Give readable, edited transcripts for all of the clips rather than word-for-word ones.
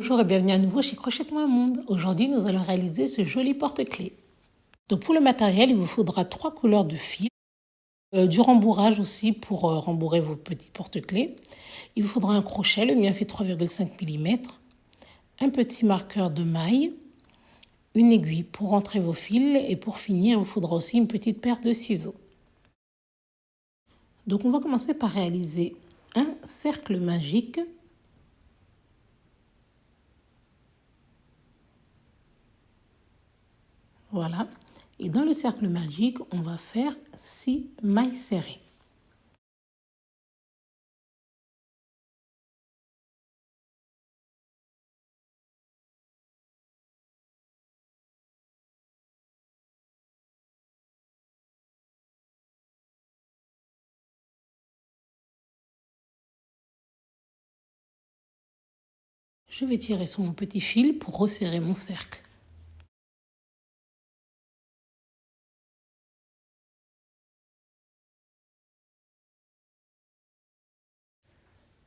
Bonjour et bienvenue à nouveau chez Crochette-moi un monde. Aujourd'hui, nous allons réaliser ce joli porte-clés. Donc pour le matériel, il vous faudra 3 couleurs de fil, du rembourrage aussi pour rembourrer vos petits porte-clés. Il vous faudra un crochet, le mien fait 3,5 mm, un petit marqueur de maille, une aiguille pour rentrer vos fils et pour finir, il vous faudra aussi une petite paire de ciseaux. Donc on va commencer par réaliser un cercle magique. Voilà. Et dans le cercle magique, on va faire 6 mailles serrées. Je vais tirer sur mon petit fil pour resserrer mon cercle.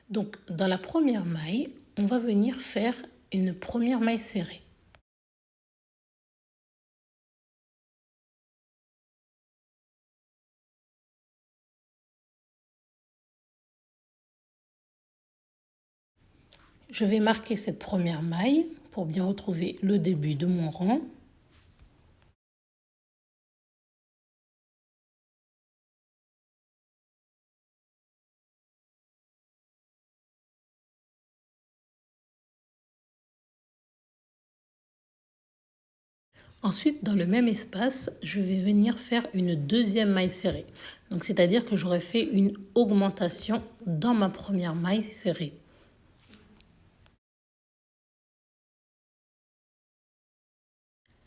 Donc, dans la première maille, on va venir faire une première maille serrée. Je vais marquer cette première maille pour bien retrouver le début de mon rang. Ensuite, dans le même espace, je vais venir faire une deuxième maille serrée. Donc, c'est-à-dire que j'aurai fait une augmentation dans ma première maille serrée.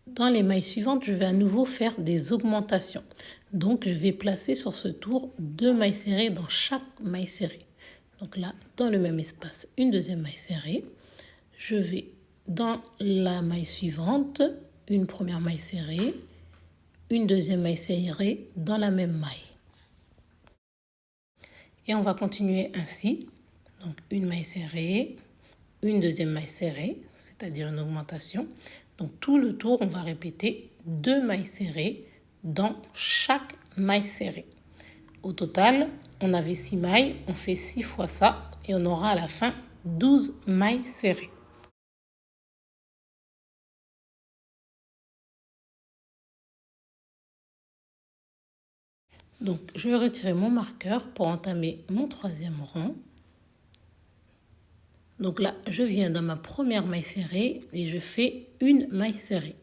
Dans les mailles suivantes, je vais à nouveau faire des augmentations. Donc, je vais placer sur ce tour 2 mailles serrées dans chaque maille serrée. Donc là, dans le même espace, une deuxième maille serrée. Je vais dans la maille suivante, une première maille serrée, une deuxième maille serrée dans la même maille. Et on va continuer ainsi. Donc une maille serrée, une deuxième maille serrée, c'est-à-dire une augmentation. Donc tout le tour, on va répéter 2 mailles serrées dans chaque maille serrée. Au total, on avait 6 mailles, on fait 6 fois ça et on aura à la fin 12 mailles serrées. Donc, je vais retirer mon marqueur pour entamer mon troisième rang. Donc là, je viens dans ma première maille serrée et je fais une maille serrée.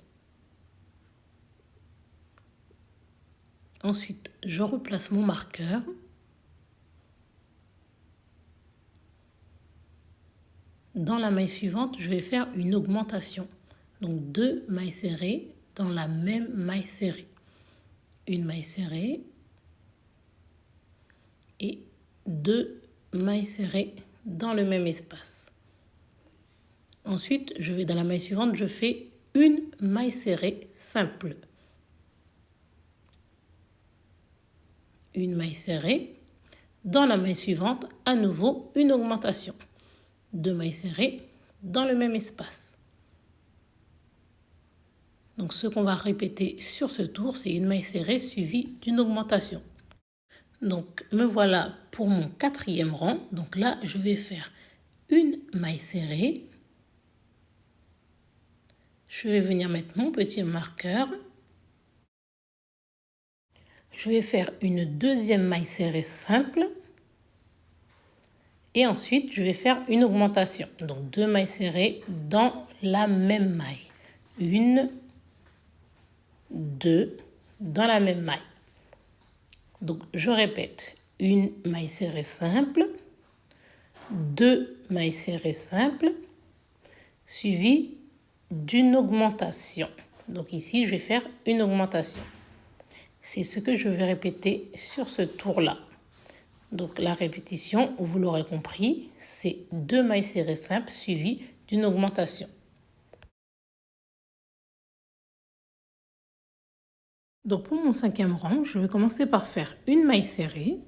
Ensuite, je replace mon marqueur. Dans la maille suivante, je vais faire une augmentation. Donc 2 mailles serrées dans la même maille serrée. Une maille serrée et 2 mailles serrées dans le même espace. Ensuite, je vais dans la maille suivante, je fais une maille serrée simple. Une maille serrée. Dans la maille suivante, à nouveau une augmentation. 2 mailles serrées dans le même espace. Donc ce qu'on va répéter sur ce tour, c'est une maille serrée suivie d'une augmentation. Donc me voilà pour mon quatrième rang. Donc là, je vais faire une maille serrée. Je vais venir mettre mon petit marqueur. Je vais faire une deuxième maille serrée simple. Et ensuite, je vais faire une augmentation. Donc 2 mailles serrées dans la même maille. 1, 2, dans la même maille. Donc je répète, une maille serrée simple, 2 mailles serrées simples, suivie d'une augmentation. Donc ici, je vais faire une augmentation. C'est ce que je vais répéter sur ce tour-là. Donc la répétition, vous l'aurez compris, c'est 2 mailles serrées simples suivies d'une augmentation. Donc pour mon cinquième rang, je vais commencer par faire une maille serrée.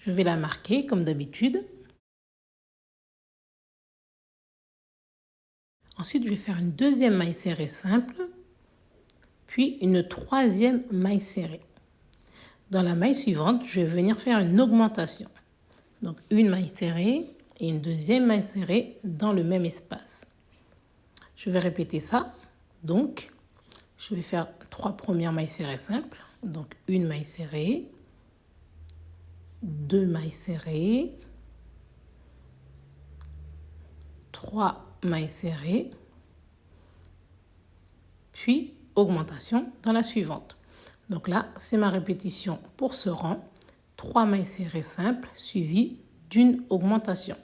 Je vais la marquer comme d'habitude. Ensuite, je vais faire une deuxième maille serrée simple, puis une troisième maille serrée. Dans la maille suivante, je vais venir faire une augmentation. Donc une maille serrée et une deuxième maille serrée dans le même espace. Je vais répéter ça. Donc, je vais faire 3 premières mailles serrées simples. Donc une maille serrée, 2 mailles serrées, 3 mailles serrées, puis augmentation dans la suivante. Donc là, c'est ma répétition pour ce rang. 3 mailles serrées simples suivies d'une augmentation.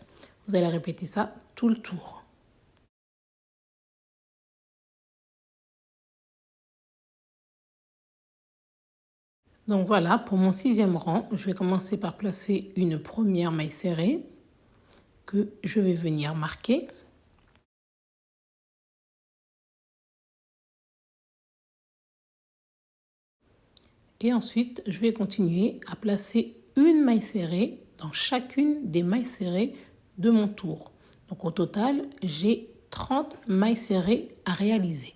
Vous allez répéter ça tout le tour. Donc voilà, pour mon 6e rang, je vais commencer par placer une première maille serrée que je vais venir marquer. Et ensuite, je vais continuer à placer une maille serrée dans chacune des mailles serrées de mon tour. Donc au total, j'ai 30 mailles serrées à réaliser.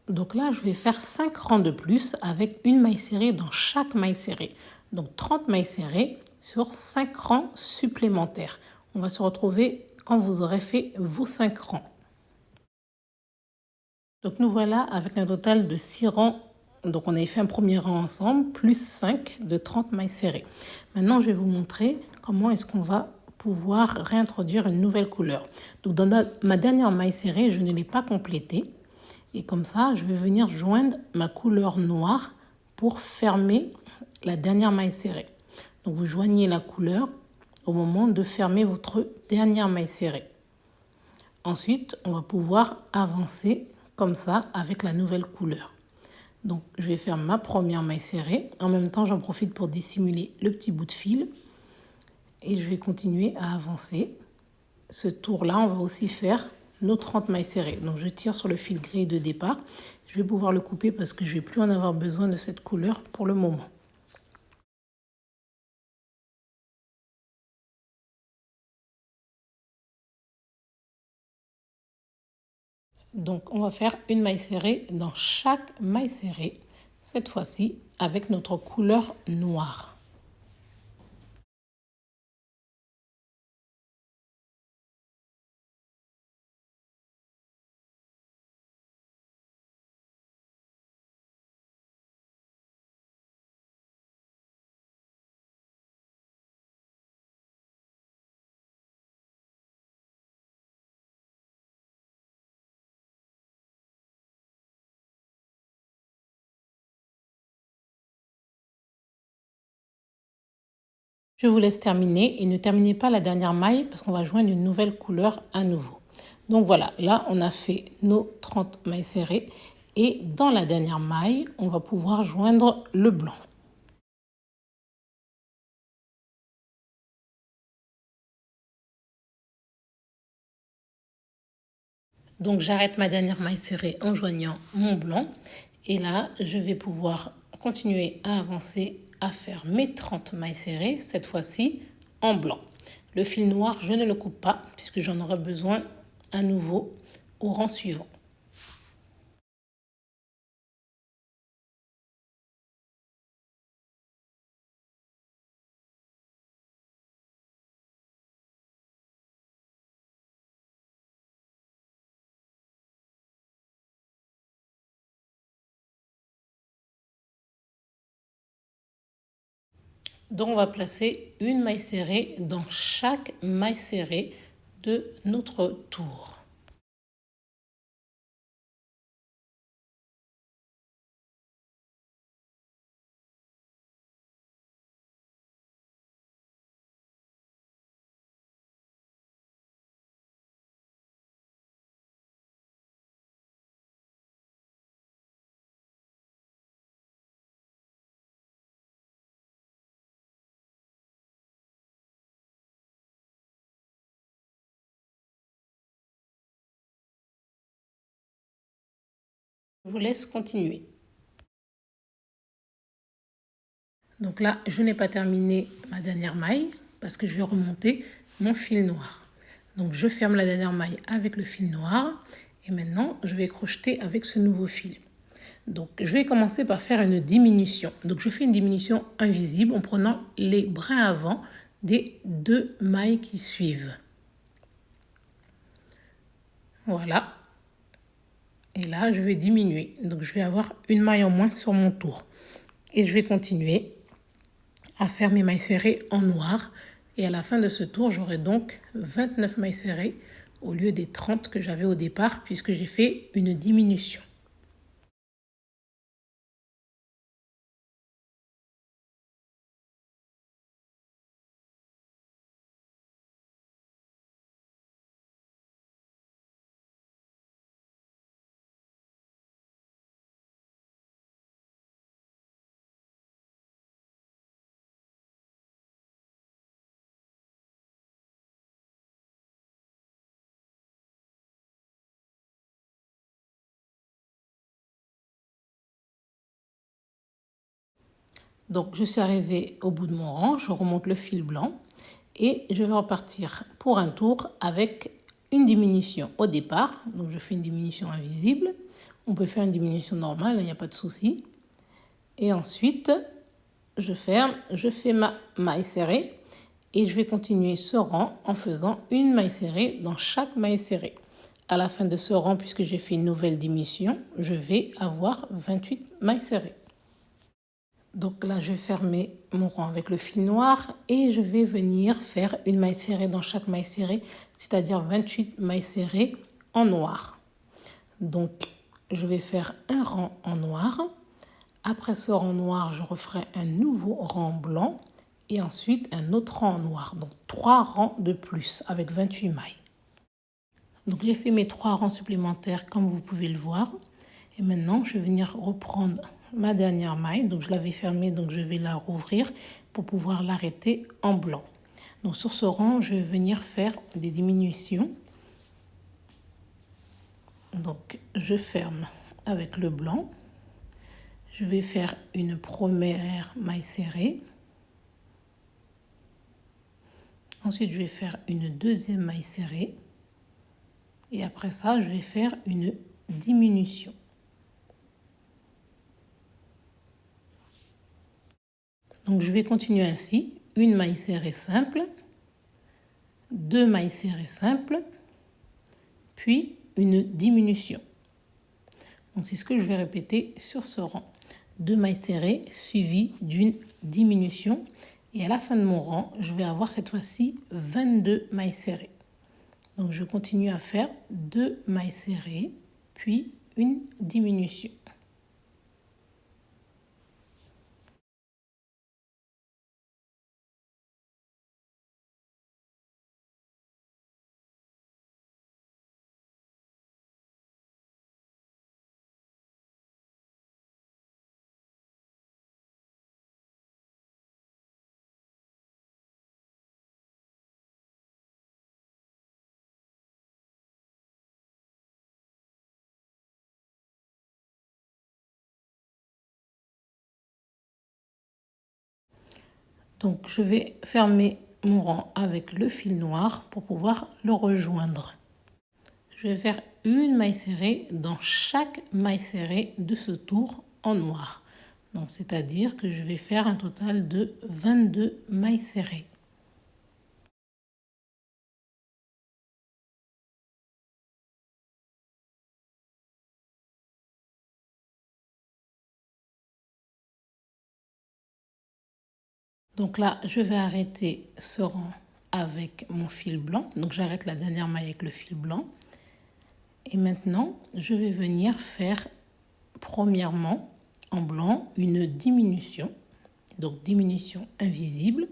Donc là, je vais faire 5 rangs de plus avec une maille serrée dans chaque maille serrée. Donc 30 mailles serrées sur 5 rangs supplémentaires. On va se retrouver quand vous aurez fait vos 5 rangs. Donc nous voilà avec un total de 6 rangs. Donc on avait fait un premier rang ensemble, plus 5 de 30 mailles serrées. Maintenant, je vais vous montrer comment est-ce qu'on va pouvoir réintroduire une nouvelle couleur. Donc dans ma dernière maille serrée, je ne l'ai pas complétée. Et comme ça, je vais venir joindre ma couleur noire pour fermer la dernière maille serrée. Donc vous joignez la couleur au moment de fermer votre dernière maille serrée. Ensuite, on va pouvoir avancer comme ça avec la nouvelle couleur. Donc je vais faire ma première maille serrée. En même temps, j'en profite pour dissimuler le petit bout de fil. Et je vais continuer à avancer. Ce tour-là, on va aussi faire nos 30 mailles serrées. Donc je tire sur le fil gris de départ. Je vais pouvoir le couper parce que je ne vais plus en avoir besoin de cette couleur pour le moment. Donc on va faire une maille serrée dans chaque maille serrée, cette fois-ci avec notre couleur noire. Je vous laisse terminer et ne terminez pas la dernière maille parce qu'on va joindre une nouvelle couleur à nouveau. Donc voilà, là on a fait nos 30 mailles serrées et dans la dernière maille, on va pouvoir joindre le blanc. Donc j'arrête ma dernière maille serrée en joignant mon blanc et là je vais pouvoir continuer à avancer à faire mes 30 mailles serrées, cette fois-ci en blanc. Le fil noir, je ne le coupe pas puisque j'en aurai besoin à nouveau au rang suivant. Donc on va placer une maille serrée dans chaque maille serrée de notre tour. Je vous laisse continuer. Donc là, je n'ai pas terminé ma dernière maille parce que je vais remonter mon fil noir. Donc je ferme la dernière maille avec le fil noir et maintenant je vais crocheter avec ce nouveau fil. Donc je vais commencer par faire une diminution. Donc je fais une diminution invisible en prenant les brins avant des 2 mailles qui suivent. Voilà. Et là, je vais diminuer. Donc je vais avoir une maille en moins sur mon tour. Et je vais continuer à faire mes mailles serrées en noir. Et à la fin de ce tour, j'aurai donc 29 mailles serrées au lieu des 30 que j'avais au départ puisque j'ai fait une diminution. Donc je suis arrivée au bout de mon rang, je remonte le fil blanc et je vais repartir pour un tour avec une diminution au départ. Donc je fais une diminution invisible. On peut faire une diminution normale, il n'y a pas de souci. Et ensuite, je ferme, je fais ma maille serrée et je vais continuer ce rang en faisant une maille serrée dans chaque maille serrée. À la fin de ce rang, puisque j'ai fait une nouvelle diminution, je vais avoir 28 mailles serrées. Donc là, je vais fermer mon rang avec le fil noir et je vais venir faire une maille serrée dans chaque maille serrée, c'est-à-dire 28 mailles serrées en noir. Donc, je vais faire un rang en noir. Après ce rang noir, je referai un nouveau rang blanc et ensuite un autre rang en noir. Donc, 3 rangs de plus avec 28 mailles. Donc, j'ai fait mes 3 rangs supplémentaires comme vous pouvez le voir. Et maintenant, je vais venir reprendre ma dernière maille. Donc, je l'avais fermée, donc je vais la rouvrir pour pouvoir l'arrêter en blanc. Donc, sur ce rang, je vais venir faire des diminutions. Donc, je ferme avec le blanc. Je vais faire une première maille serrée. Ensuite, je vais faire une deuxième maille serrée. Et après ça, je vais faire une diminution. Donc, je vais continuer ainsi. Une maille serrée simple, 2 mailles serrées simples, puis une diminution. Donc, c'est ce que je vais répéter sur ce rang. 2 mailles serrées suivies d'une diminution. Et à la fin de mon rang, je vais avoir cette fois-ci 22 mailles serrées. Donc, je continue à faire 2 mailles serrées, puis une diminution. Donc, je vais fermer mon rang avec le fil noir pour pouvoir le rejoindre. Je vais faire une maille serrée dans chaque maille serrée de ce tour en noir. Donc, c'est-à-dire que je vais faire un total de 22 mailles serrées. Donc là, je vais arrêter ce rang avec mon fil blanc. Donc, j'arrête la dernière maille avec le fil blanc. Et maintenant, je vais venir faire premièrement en blanc une diminution. Donc, diminution invisible.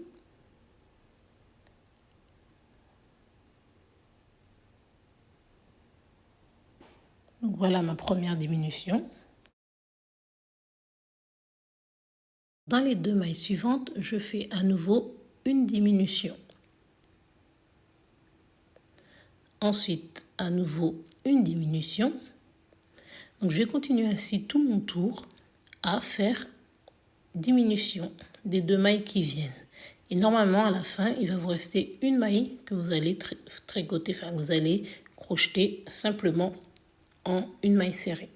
Donc, voilà ma première diminution. Dans les 2 mailles suivantes, je fais à nouveau une diminution. Ensuite, à nouveau une diminution. Donc je vais continuer ainsi tout mon tour à faire diminution des 2 mailles qui viennent. Et normalement à la fin, il va vous rester une maille que vous allez tricoter, enfin vous allez crocheter simplement en une maille serrée.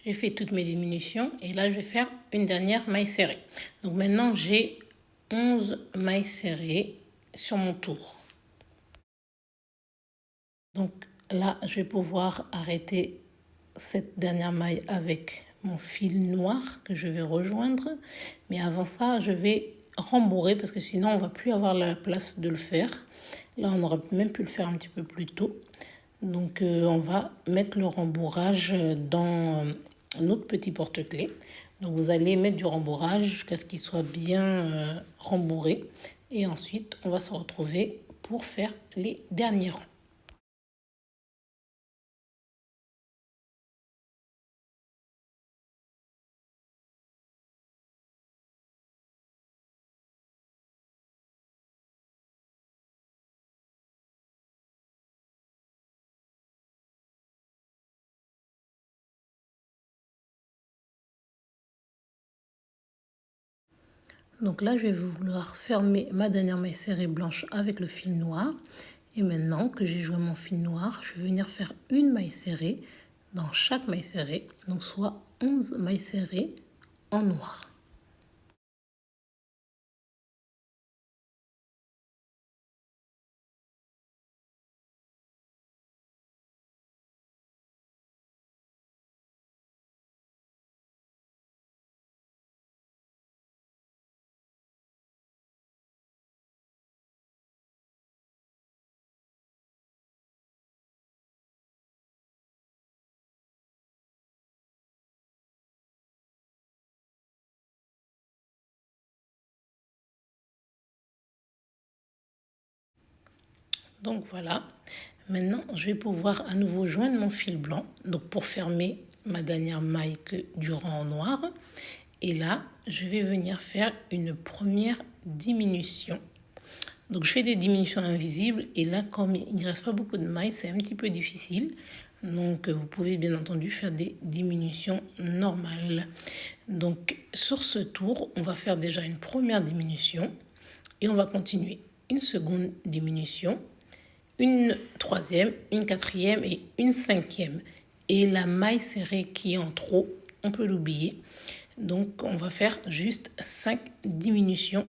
J'ai fait toutes mes diminutions et là je vais faire une dernière maille serrée. Donc maintenant j'ai 11 mailles serrées sur mon tour. Donc là je vais pouvoir arrêter cette dernière maille avec mon fil noir que je vais rejoindre. Mais avant ça je vais rembourrer parce que sinon on va plus avoir la place de le faire. Là on aurait même pu le faire un petit peu plus tôt. Donc on va mettre le rembourrage dans notre petit porte-clés. Donc vous allez mettre du rembourrage jusqu'à ce qu'il soit bien rembourré. Et ensuite on va se retrouver pour faire les derniers rangs. Donc là, je vais vouloir fermer ma dernière maille serrée blanche avec le fil noir. Et maintenant que j'ai joué mon fil noir, je vais venir faire une maille serrée dans chaque maille serrée. Donc soit 11 mailles serrées en noir. Donc voilà, maintenant je vais pouvoir à nouveau joindre mon fil blanc donc pour fermer ma dernière maille du rang en noir. Et là, je vais venir faire une première diminution. Donc je fais des diminutions invisibles et là comme il ne reste pas beaucoup de mailles, c'est un petit peu difficile. Donc vous pouvez bien entendu faire des diminutions normales. Donc sur ce tour, on va faire déjà une première diminution et on va continuer une seconde diminution, une troisième, une quatrième et une cinquième. Et la maille serrée qui est en trop, on peut l'oublier. Donc on va faire juste 5 diminutions.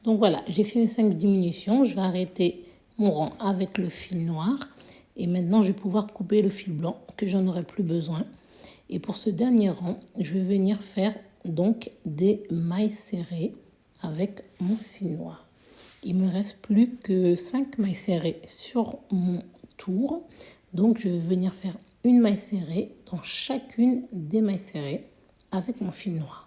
Donc voilà, j'ai fait mes 5 diminutions. Je vais arrêter mon rang avec le fil noir. Et maintenant, je vais pouvoir couper le fil blanc que j'en aurai plus besoin. Et pour ce dernier rang, je vais venir faire donc des mailles serrées avec mon fil noir. Il me reste plus que 5 mailles serrées sur mon tour. Donc je vais venir faire une maille serrée dans chacune des mailles serrées avec mon fil noir.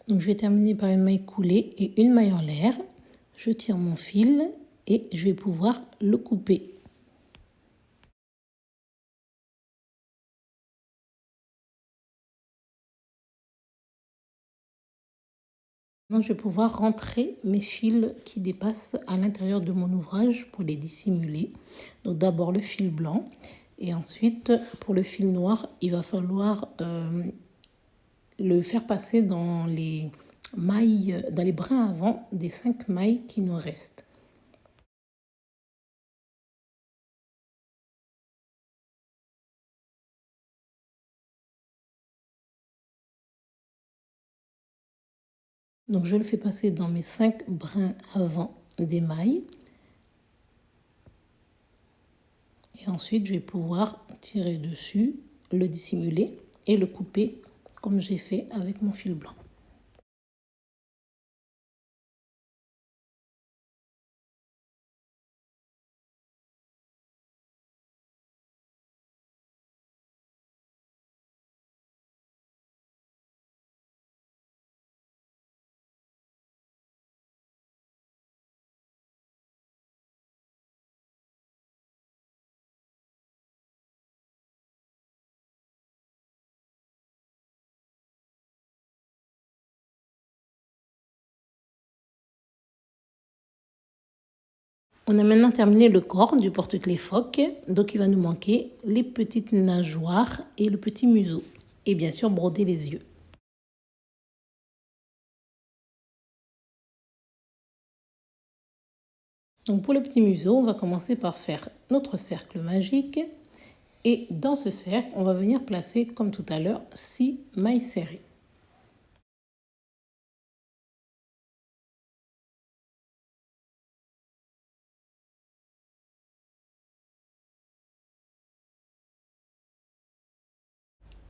Donc je vais terminer par une maille coulée et une maille en l'air. Je tire mon fil et je vais pouvoir le couper. Maintenant, je vais pouvoir rentrer mes fils qui dépassent à l'intérieur de mon ouvrage pour les dissimuler. Donc d'abord le fil blanc et ensuite pour le fil noir, il va falloir le faire passer dans les mailles, dans les brins avant des 5 mailles qui nous restent. Donc je le fais passer dans mes 5 brins avant des mailles. Et ensuite, je vais pouvoir tirer dessus, le dissimuler et le couper comme j'ai fait avec mon fil blanc. On a maintenant terminé le corps du porte-clés phoque, donc il va nous manquer les petites nageoires et le petit museau. Et bien sûr, broder les yeux. Donc pour le petit museau, on va commencer par faire notre cercle magique. Et dans ce cercle, on va venir placer, comme tout à l'heure, 6 mailles serrées.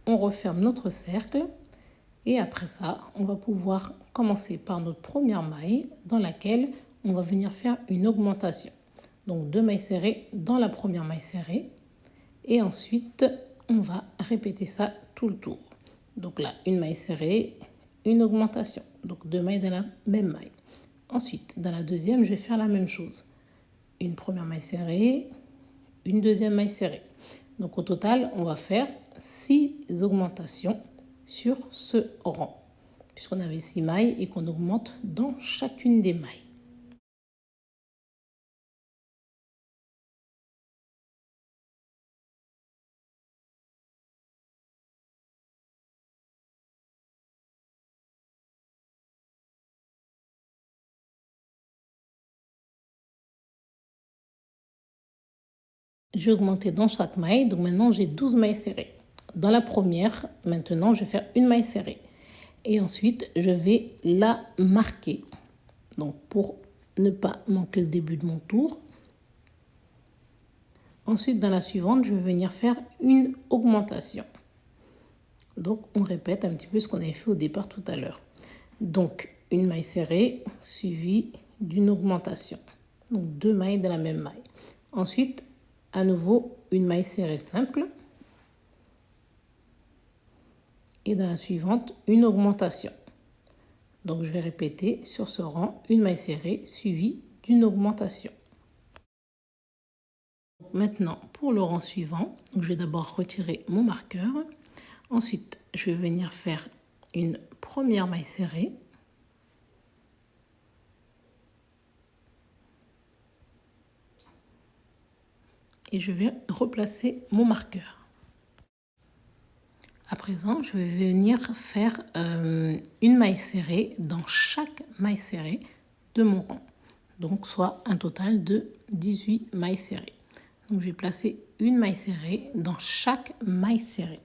On referme notre cercle et après ça, on va pouvoir commencer par notre première maille dans laquelle on va venir faire une augmentation. Donc 2 mailles serrées dans la première maille serrée et ensuite on va répéter ça tout le tour. Donc là, une maille serrée, une augmentation. Donc 2 mailles dans la même maille. Ensuite, dans la deuxième, je vais faire la même chose. Une première maille serrée, une deuxième maille serrée. Donc au total, on va faire 6 augmentations sur ce rang, puisqu'on avait 6 mailles et qu'on augmente dans chacune des mailles. J'ai augmenté dans chaque maille, donc maintenant j'ai 12 mailles serrées. Dans la première, maintenant, je vais faire une maille serrée. Et ensuite, je vais la marquer. Donc, pour ne pas manquer le début de mon tour. Ensuite, dans la suivante, je vais venir faire une augmentation. Donc, on répète un petit peu ce qu'on avait fait au départ tout à l'heure. Donc, une maille serrée suivie d'une augmentation. Donc, 2 mailles de la même maille. Ensuite, à nouveau, une maille serrée simple. Et dans la suivante, une augmentation. Donc, je vais répéter sur ce rang une maille serrée suivie d'une augmentation. Maintenant, pour le rang suivant, je vais d'abord retirer mon marqueur. Ensuite, je vais venir faire une première maille serrée. Et je vais replacer mon marqueur. À présent, je vais venir faire une maille serrée dans chaque maille serrée de mon rang. Donc, soit un total de 18 mailles serrées. Donc, je vais placer une maille serrée dans chaque maille serrée.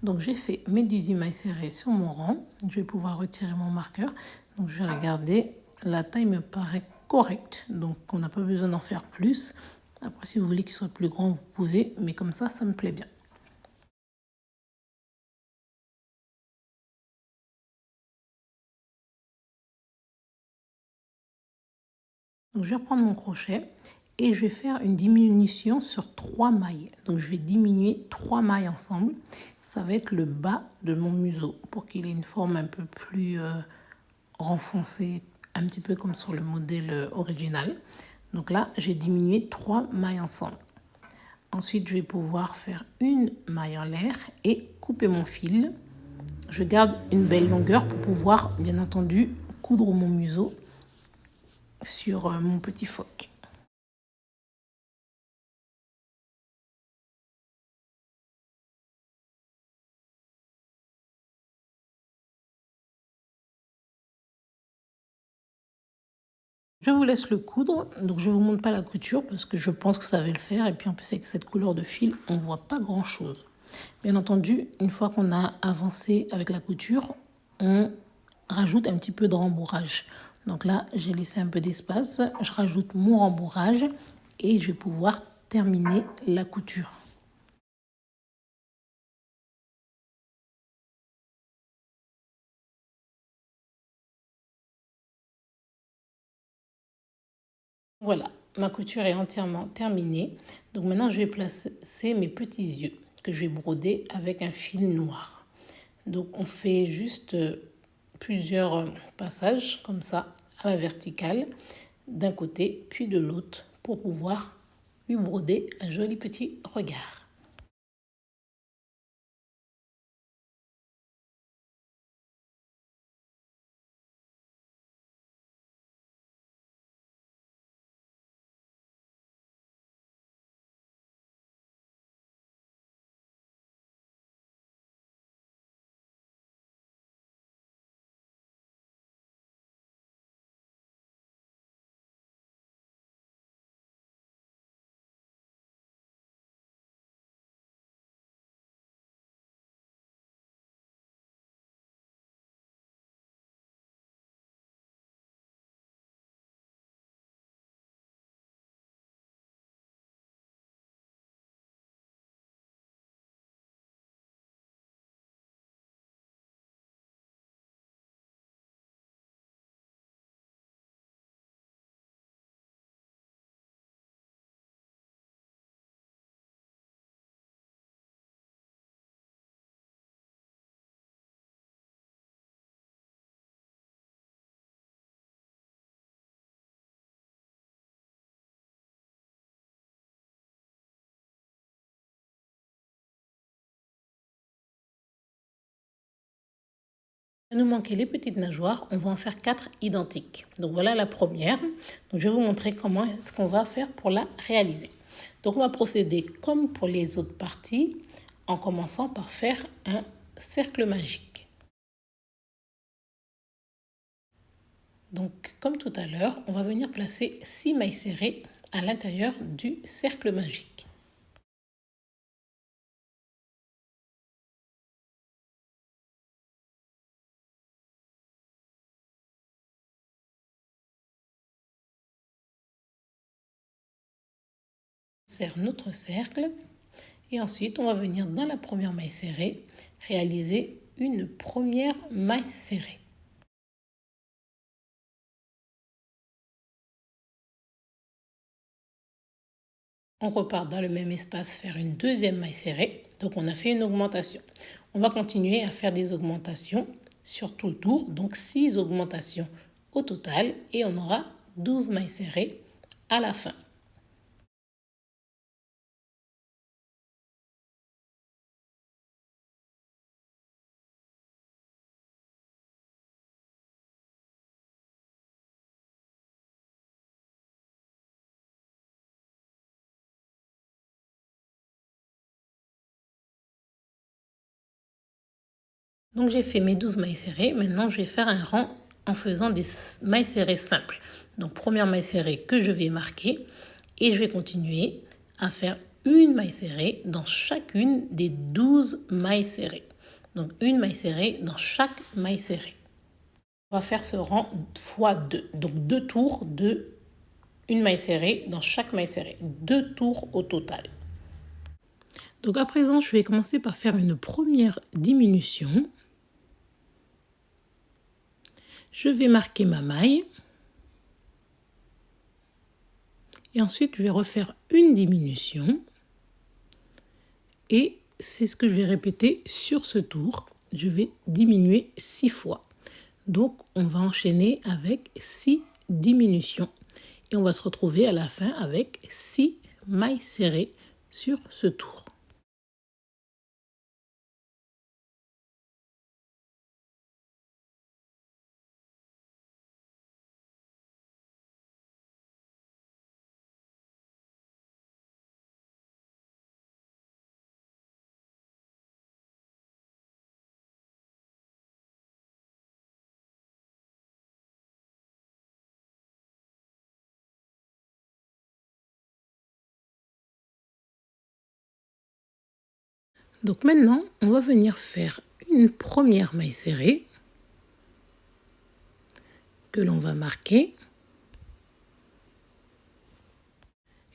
Donc j'ai fait mes 18 mailles serrées sur mon rang. Je vais pouvoir retirer mon marqueur. Donc je vais regarder, la taille me paraît correcte. Donc on n'a pas besoin d'en faire plus. Après si vous voulez qu'il soit plus grand, vous pouvez. Mais comme ça me plaît bien. Donc je vais reprendre mon crochet et je vais faire une diminution sur 3 mailles. Donc je vais diminuer 3 mailles ensemble. Ça va être le bas de mon museau pour qu'il ait une forme un peu plus renfoncée, un petit peu comme sur le modèle original. Donc là, j'ai diminué 3 mailles ensemble. Ensuite, je vais pouvoir faire une maille en l'air et couper mon fil. Je garde une belle longueur pour pouvoir, bien entendu, coudre mon museau sur mon petit phoque. Je vous laisse le coudre, donc je ne vous montre pas la couture parce que je pense que ça va le faire. Et puis en plus avec cette couleur de fil, on ne voit pas grand chose. Bien entendu, une fois qu'on a avancé avec la couture, on rajoute un petit peu de rembourrage. Donc là, j'ai laissé un peu d'espace, je rajoute mon rembourrage et je vais pouvoir terminer la couture. Voilà, ma couture est entièrement terminée. Donc maintenant, je vais placer mes petits yeux que je vais broder avec un fil noir. Donc on fait juste plusieurs passages comme ça à la verticale d'un côté puis de l'autre pour pouvoir lui broder un joli petit regard. Il nous manquait les petites nageoires, on va en faire 4 identiques. Donc voilà la première. Donc je vais vous montrer comment est-ce qu'on va faire pour la réaliser. Donc on va procéder comme pour les autres parties en commençant par faire un cercle magique. Donc comme tout à l'heure, on va venir placer 6 mailles serrées à l'intérieur du cercle magique. On serre notre cercle et ensuite on va venir dans la première maille serrée réaliser une première maille serrée. On repart dans le même espace faire une deuxième maille serrée. Donc on a fait une augmentation. On va continuer à faire des augmentations sur tout le tour. Donc 6 augmentations au total et on aura 12 mailles serrées à la fin. Donc j'ai fait mes 12 mailles serrées. Maintenant, je vais faire un rang en faisant des mailles serrées simples. Donc première maille serrée que je vais marquer et je vais continuer à faire une maille serrée dans chacune des 12 mailles serrées. Donc une maille serrée dans chaque maille serrée. On va faire ce rang fois 2. Donc 2 tours de une maille serrée dans chaque maille serrée. 2 tours au total. Donc à présent, je vais commencer par faire une première diminution. Je vais marquer ma maille. Et ensuite, je vais refaire une diminution. Et c'est ce que je vais répéter sur ce tour. Je vais diminuer 6 fois. Donc, on va enchaîner avec 6 diminutions. Et on va se retrouver à la fin avec 6 mailles serrées sur ce tour. Donc maintenant, on va venir faire une première maille serrée que l'on va marquer.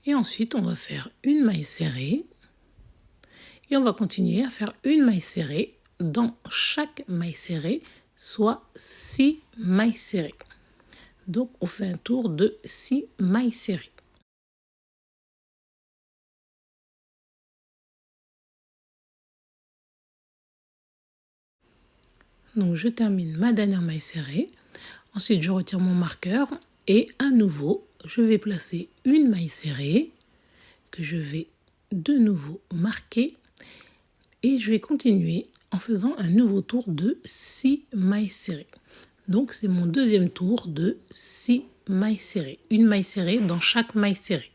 Et ensuite, on va faire une maille serrée. Et on va continuer à faire une maille serrée dans chaque maille serrée, soit 6 mailles serrées. Donc, on fait un tour de 6 mailles serrées. Donc, je termine ma dernière maille serrée. Ensuite, je retire mon marqueur et à nouveau, je vais placer une maille serrée que je vais de nouveau marquer et je vais continuer en faisant un nouveau tour de 6 mailles serrées. Donc, c'est mon deuxième tour de 6 mailles serrées. Une maille serrée dans chaque maille serrée.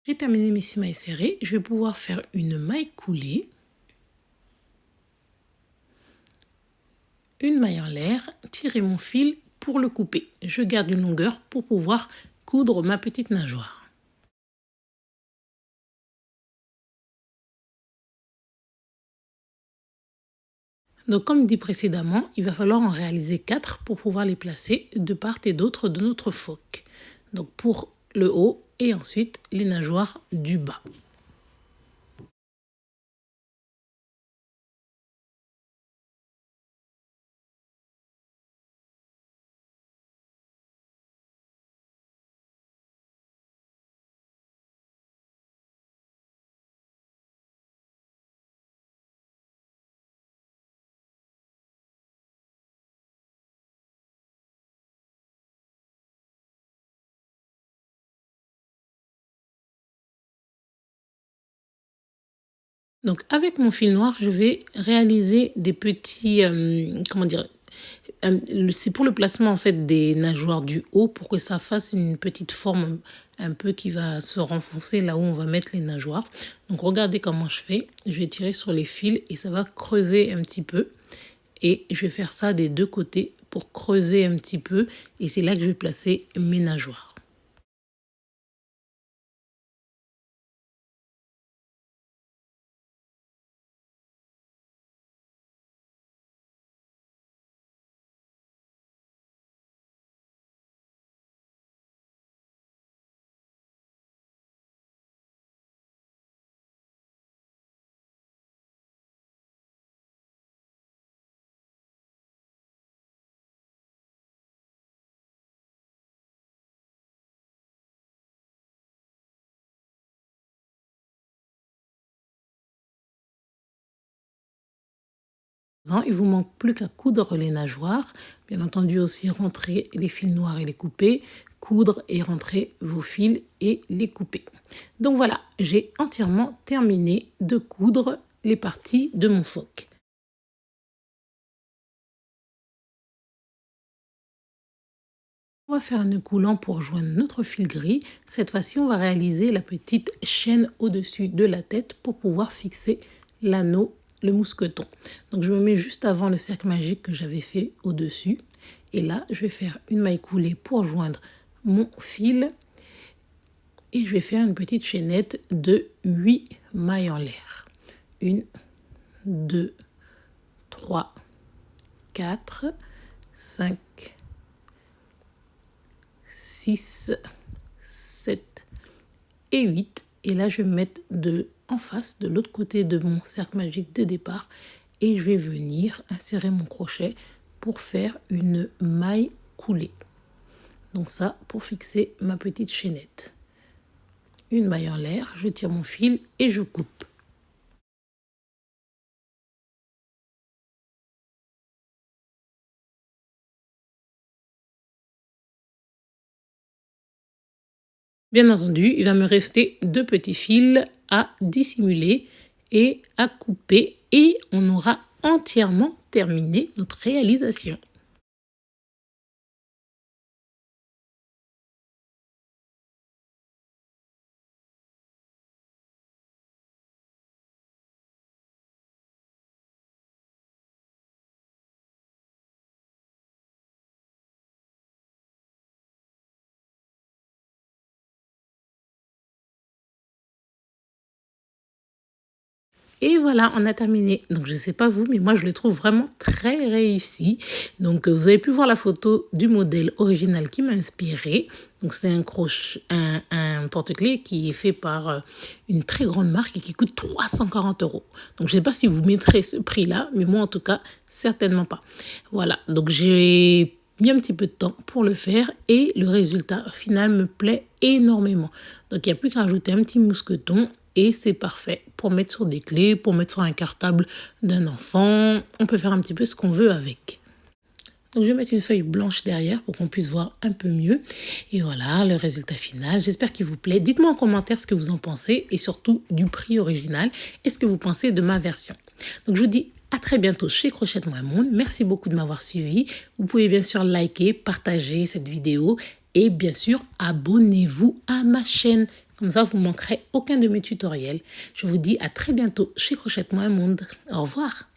J'ai terminé mes 6 mailles serrées. Je vais pouvoir faire une maille coulée. Une maille en l'air, tirer mon fil pour le couper. Je garde une longueur pour pouvoir coudre ma petite nageoire. Donc comme dit précédemment, il va falloir en réaliser 4 pour pouvoir les placer de part et d'autre de notre phoque. Donc pour le haut et ensuite les nageoires du bas. Donc avec mon fil noir, je vais réaliser des petits, c'est pour le placement en fait des nageoires du haut pour que ça fasse une petite forme un peu qui va se renfoncer là où on va mettre les nageoires. Donc regardez comment je fais. Je vais tirer sur les fils et ça va creuser un petit peu. Et je vais faire ça des deux côtés pour creuser un petit peu. Et c'est là que je vais placer mes nageoires. Il vous manque plus qu'à coudre les nageoires. Bien entendu aussi rentrer les fils noirs et les couper, coudre et rentrer vos fils et les couper. Donc voilà, j'ai entièrement terminé de coudre les parties de mon phoque. On va faire un nœud coulant pour joindre notre fil gris. Cette fois-ci, on va réaliser la petite chaîne au-dessus de la tête pour pouvoir fixer l'anneau, le mousqueton. Donc je me mets juste avant le cercle magique que j'avais fait au-dessus. Et là, je vais faire une maille coulée pour joindre mon fil. Et je vais faire une petite chaînette de 8 mailles en l'air. 1, 2, 3, 4, 5, 6, 7 et 8. Et là, je vais me mettre en face, de l'autre côté de mon cercle magique de départ. Et je vais venir insérer mon crochet pour faire une maille coulée. Donc ça, pour fixer ma petite chaînette. Une maille en l'air, je tire mon fil et je coupe. Bien entendu, il va me rester 2 petits fils à dissimuler et à couper et on aura entièrement terminé notre réalisation. Et voilà, on a terminé. Donc, je ne sais pas vous, mais moi, je le trouve vraiment très réussi. Donc, vous avez pu voir la photo du modèle original qui m'a inspiré. Donc, c'est un porte-clés qui est fait par une très grande marque et qui coûte 340 €. Donc, je ne sais pas si vous mettrez ce prix-là, mais moi, en tout cas, certainement pas. Voilà, donc j'ai mis un petit peu de temps pour le faire et le résultat final me plaît énormément. Donc, il n'y a plus qu'à rajouter un petit mousqueton et c'est parfait pour mettre sur des clés, pour mettre sur un cartable d'un enfant. On peut faire un petit peu ce qu'on veut avec. Donc, je vais mettre une feuille blanche derrière pour qu'on puisse voir un peu mieux. Et voilà le résultat final. J'espère qu'il vous plaît. Dites-moi en commentaire ce que vous en pensez et surtout du prix original et ce que vous pensez de ma version. Donc, je vous dis à très bientôt chez Crochette-moi un monde. Merci beaucoup de m'avoir suivi. Vous pouvez bien sûr liker, partager cette vidéo et bien sûr abonnez-vous à ma chaîne. Comme ça, vous ne manquerez aucun de mes tutoriels. Je vous dis à très bientôt chez Crochette-moi un monde. Au revoir.